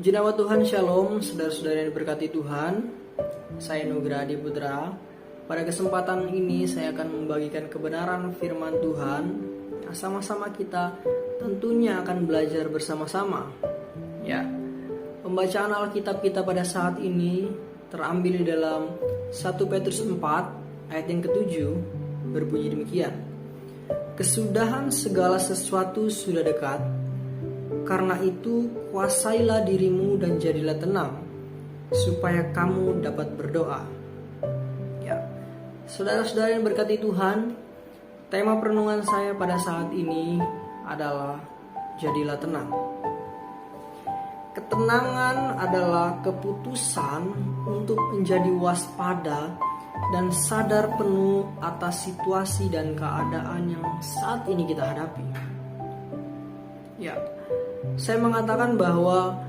Puji nama Tuhan, Shalom, saudara-saudara yang diberkati Tuhan. Saya Nugra Adi Putra. Pada kesempatan ini saya akan membagikan kebenaran firman Tuhan. Sama-sama kita tentunya akan belajar bersama-sama. Ya, pembacaan Alkitab kita pada saat ini terambil di dalam 1 Petrus 4 ayat yang ke-7, berbunyi demikian. Kesudahan segala sesuatu sudah dekat. Karena itu, kuasailah dirimu dan jadilah tenang, supaya kamu dapat berdoa. Ya, saudara-saudara yang berkati Tuhan, tema perenungan saya pada saat ini adalah jadilah tenang. Ketenangan adalah keputusan untuk menjadi waspada dan sadar penuh atas situasi dan keadaan yang saat ini kita hadapi. Ya, saya mengatakan bahwa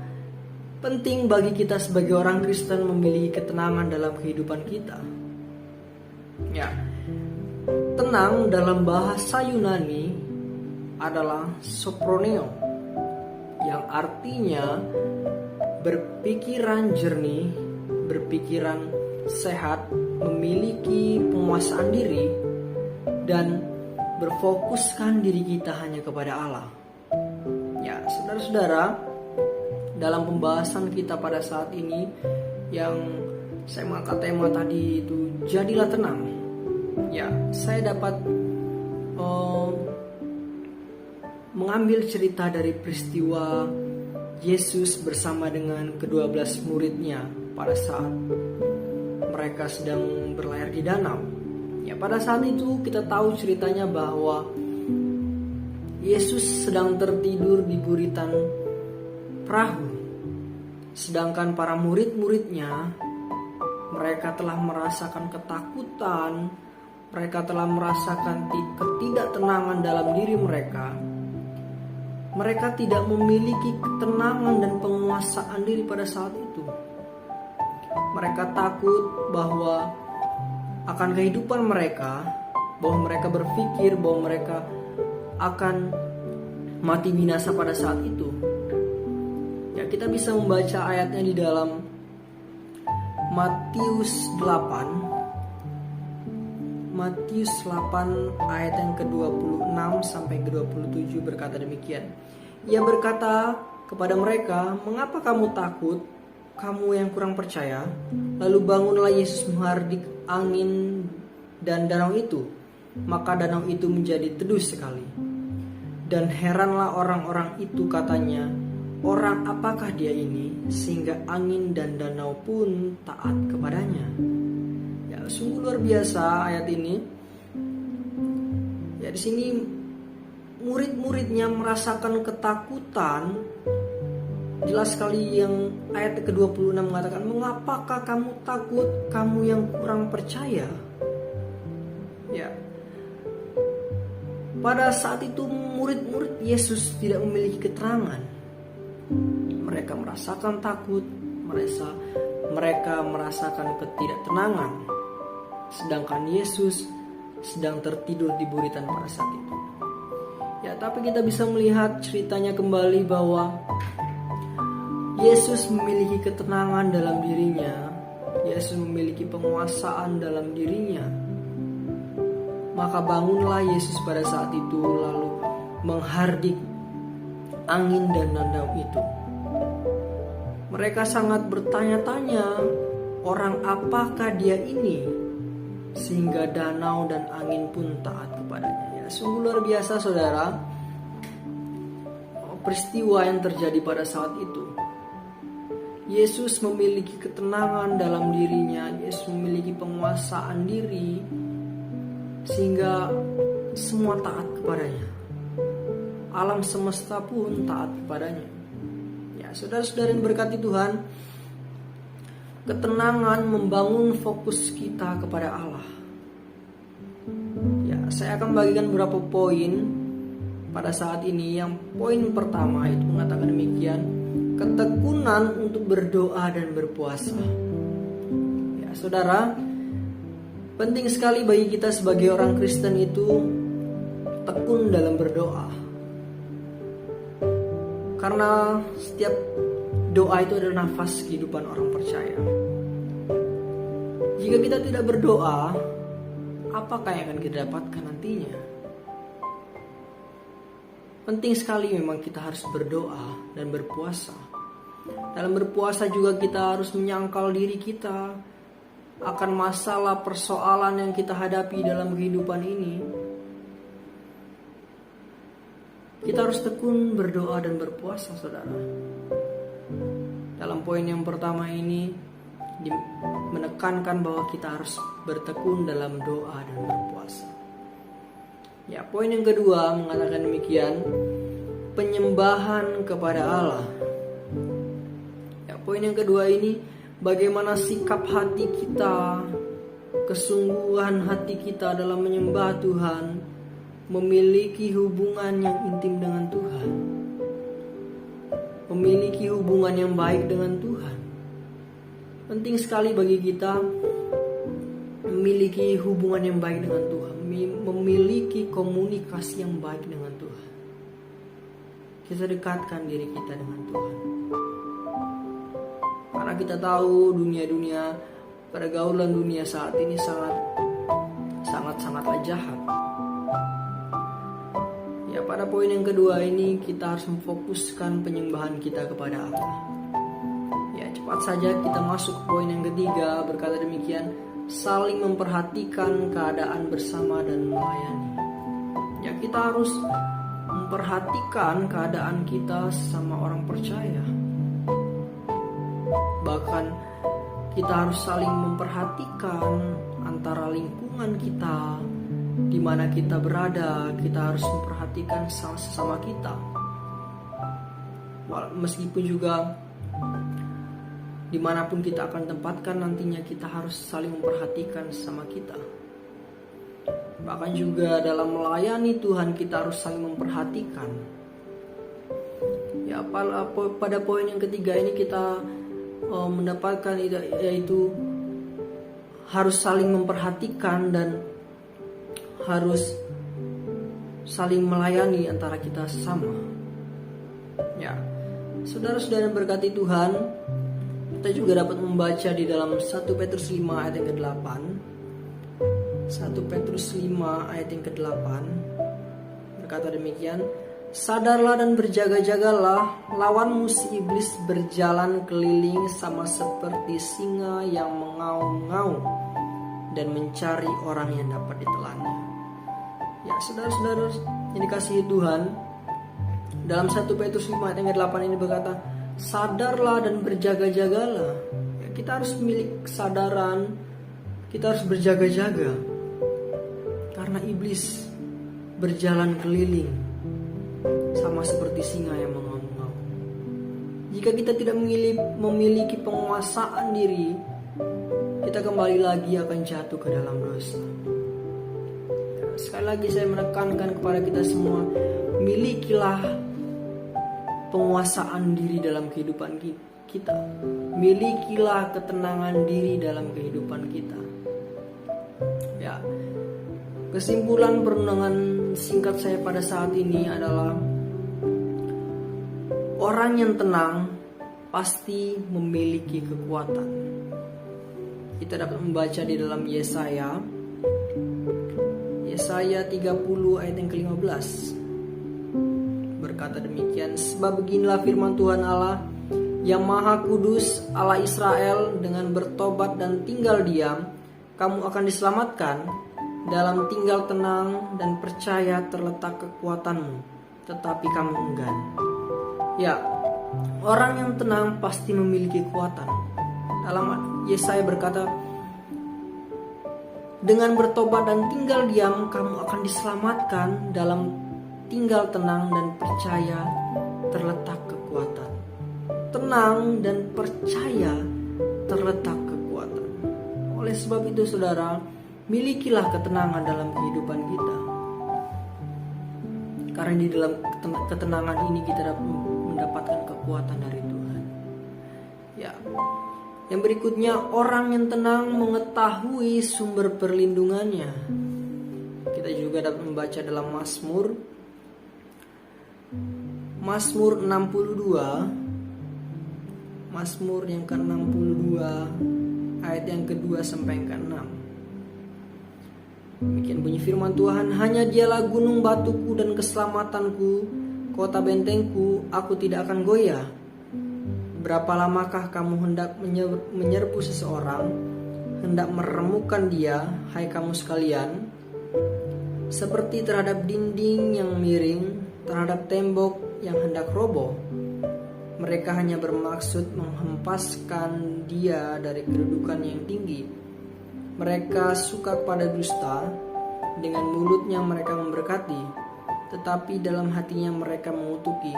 penting bagi kita sebagai orang Kristen memiliki ketenangan dalam kehidupan kita. Ya, tenang dalam bahasa Yunani adalah soproneo, yang artinya berpikiran jernih, berpikiran sehat, memiliki penguasaan diri, dan berfokuskan diri kita hanya kepada Allah. Ya, saudara-saudara, dalam pembahasan kita pada saat ini yang saya mengangkat tema tadi itu jadilah tenang. Ya, saya dapat mengambil cerita dari peristiwa Yesus bersama dengan ke-12 muridnya pada saat mereka sedang berlayar di danau. Ya, pada saat itu kita tahu ceritanya bahwa Yesus sedang tertidur di buritan perahu. Sedangkan para murid-muridnya, mereka telah merasakan ketakutan, mereka telah merasakan ketidaktenangan dalam diri mereka. Mereka tidak memiliki ketenangan dan penguasaan diri pada saat itu. Mereka takut bahwa akan kehidupan mereka, bahwa mereka berpikir bahwa mereka akan mati binasa pada saat itu. Ya, kita bisa membaca ayatnya di dalam Matius 8 ayat yang ke-26 sampai ke-27 berkata demikian. Ia berkata kepada mereka, "Mengapa kamu takut, kamu yang kurang percaya?" Lalu bangunlah Yesus menghardik angin dan danau itu. Maka danau itu menjadi teduh sekali. Dan heranlah orang-orang itu, katanya, "Orang apakah dia ini sehingga angin dan danau pun taat kepadanya?" Ya, sungguh luar biasa ayat ini. Ya, di sini murid-muridnya merasakan ketakutan. Jelas sekali yang ayat ke-26 mengatakan, "Mengapakah kamu takut, kamu yang kurang percaya?" Ya. Pada saat itu murid-murid Yesus tidak memiliki keterangan. Mereka merasakan takut, mereka merasakan ketidaktenangan. Sedangkan Yesus sedang tertidur di buritan pada saat itu. Ya, tapi kita bisa melihat ceritanya kembali bahwa Yesus memiliki ketenangan dalam dirinya. Yesus memiliki penguasaan dalam dirinya. Maka bangunlah Yesus pada saat itu lalu menghardik angin dan danau itu. Mereka sangat bertanya-tanya, orang apakah dia ini sehingga danau dan angin pun taat kepadanya. Ya, sungguh luar biasa saudara, peristiwa yang terjadi pada saat itu. Yesus memiliki ketenangan dalam dirinya, Yesus memiliki penguasaan diri, sehingga semua taat kepadanya. Alam semesta pun taat kepadanya. Ya, saudara-saudara yang berkati Tuhan, ketenangan membangun fokus kita kepada Allah. Ya, saya akan bagikan beberapa poin pada saat ini. Yang poin pertama itu mengatakan demikian, ketekunan untuk berdoa dan berpuasa. Ya, saudara, penting sekali bagi kita sebagai orang Kristen itu tekun dalam berdoa. Karena setiap doa itu adalah nafas kehidupan orang percaya. Jika kita tidak berdoa, apakah yang akan kita dapatkan nantinya? Penting sekali memang kita harus berdoa dan berpuasa. Dalam berpuasa juga kita harus menyangkal diri kita akan masalah persoalan yang kita hadapi dalam kehidupan ini. Kita harus tekun berdoa dan berpuasa, saudara. Dalam poin yang pertama ini menekankan bahwa kita harus bertekun dalam doa dan berpuasa. Ya, poin yang kedua mengatakan demikian, penyembahan kepada Allah. Ya, poin yang kedua ini bagaimana sikap hati kita, kesungguhan hati kita dalam menyembah Tuhan, memiliki hubungan yang intim dengan Tuhan, memiliki hubungan yang baik dengan Tuhan. Penting sekali bagi kita memiliki hubungan yang baik dengan Tuhan, memiliki komunikasi yang baik dengan Tuhan. Kita dekatkan diri kita dengan Tuhan. Karena kita tahu dunia pergaulan dunia saat ini sangatlah jahat. Ya, pada poin yang kedua ini kita harus memfokuskan penyembahan kita kepada Allah. Ya, cepat saja kita masuk ke poin yang ketiga, berkata demikian, saling memperhatikan keadaan bersama dan melayani. Ya, kita harus memperhatikan keadaan kita sama orang percaya. Bahkan kita harus saling memperhatikan antara lingkungan kita, di mana kita berada. Kita harus memperhatikan sesama kita. Meskipun juga dimanapun kita akan tempatkan nantinya, kita harus saling memperhatikan sama kita. Bahkan juga dalam melayani Tuhan kita harus saling memperhatikan. Ya, pada poin yang ketiga ini kita mendapatkan yaitu harus saling memperhatikan dan harus saling melayani antara kita sesama. Ya, saudara-saudara yang berkati Tuhan, kita juga dapat membaca di dalam 1 Petrus 5 ayat yang ke-8. 1 Petrus 5 ayat yang ke-8 berkata demikian, sadarlah dan berjaga-jagalah, lawanmu si iblis berjalan keliling sama seperti singa yang mengaum-ngaum dan mencari orang yang dapat ditelannya. Ya, saudara-saudara yang dikasihi Tuhan, dalam 1 Petrus 5 ayat yang ke-8 ini berkata, sadarlah dan berjaga-jagalah. Ya, kita harus memiliki kesadaran, kita harus berjaga-jaga, karena iblis berjalan keliling sama seperti singa yang mengaum-ngaum. Jika kita tidak memiliki penguasaan diri, kita kembali lagi akan jatuh ke dalam dosa. Ya, sekali lagi saya menekankan kepada kita semua, milikilah penguasaan diri dalam kehidupan kita. Milikilah ketenangan diri dalam kehidupan kita. Ya, kesimpulan perenungan singkat saya pada saat ini adalah, orang yang tenang pasti memiliki kekuatan. Kita dapat membaca di dalam Yesaya 30 ayat yang ke-15. Berkata demikian, sebab beginilah firman Tuhan Allah yang Maha Kudus, Allah Israel, dengan bertobat dan tinggal diam, kamu akan diselamatkan. Dalam tinggal tenang dan percaya terletak kekuatanmu, tetapi kamu enggan. Ya, orang yang tenang pasti memiliki kekuatan. Dalam Yesaya berkata, dengan bertobat dan tinggal diam, kamu akan diselamatkan. Dalam tinggal tenang dan percaya terletak kekuatan. Tenang dan percaya terletak kekuatan. Oleh sebab itu, saudara, milikilah ketenangan dalam kehidupan kita. Karena di dalam ketenangan ini kita dapat mendapatkan kekuatan dari Tuhan. Ya. Yang berikutnya, orang yang tenang mengetahui sumber perlindungannya. Kita juga dapat membaca dalam Mazmur 62 Mazmur yang ke-62 ayat yang kedua sampai yang ke-6. Demikian bunyi firman Tuhan, hanya dialah gunung batuku dan keselamatanku, kota bentengku, aku tidak akan goyah. Berapa lamakah kamu hendak menyerbu seseorang, hendak meremukkan dia, hai kamu sekalian? Seperti terhadap dinding yang miring, terhadap tembok yang hendak roboh. Mereka hanya bermaksud menghempaskan dia dari kedudukan yang tinggi. Mereka suka pada dusta, dengan mulutnya mereka memberkati, tetapi dalam hatinya mereka mengutuki.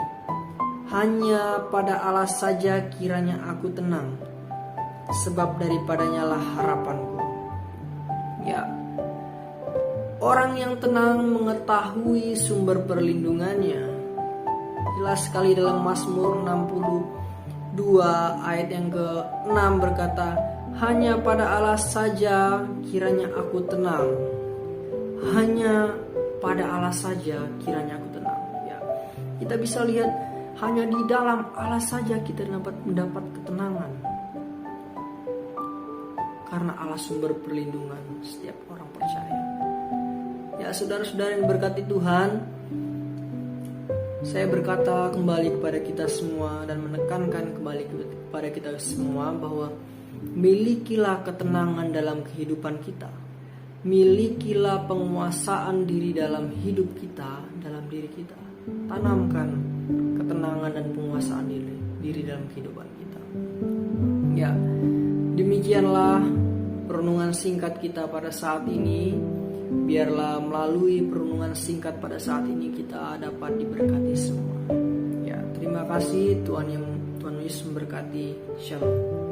Hanya pada Allah saja kiranya aku tenang, sebab daripadanya lah harapanku. Ya, orang yang tenang mengetahui sumber perlindungannya. Jelas sekali dalam Mazmur 62 ayat yang ke-6 berkata, hanya pada Allah saja kiranya aku tenang. Hanya pada Allah saja kiranya aku tenang. Ya, kita bisa lihat hanya di dalam Allah saja kita dapat mendapat ketenangan. Karena Allah sumber perlindungan setiap orang percaya. Ya, saudara-saudara yang berkati Tuhan, saya berkata kembali kepada kita semua dan menekankan kembali kepada kita semua bahwa milikilah ketenangan dalam kehidupan kita. Milikilah penguasaan diri dalam hidup kita, dalam diri kita. Tanamkan ketenangan dan penguasaan diri dalam kehidupan kita. Ya, demikianlah perenungan singkat kita pada saat ini. Biarlah melalui perenungan singkat pada saat ini kita dapat diberkati semua. Ya, terima kasih Tuhan Yesus memberkati. Shalom.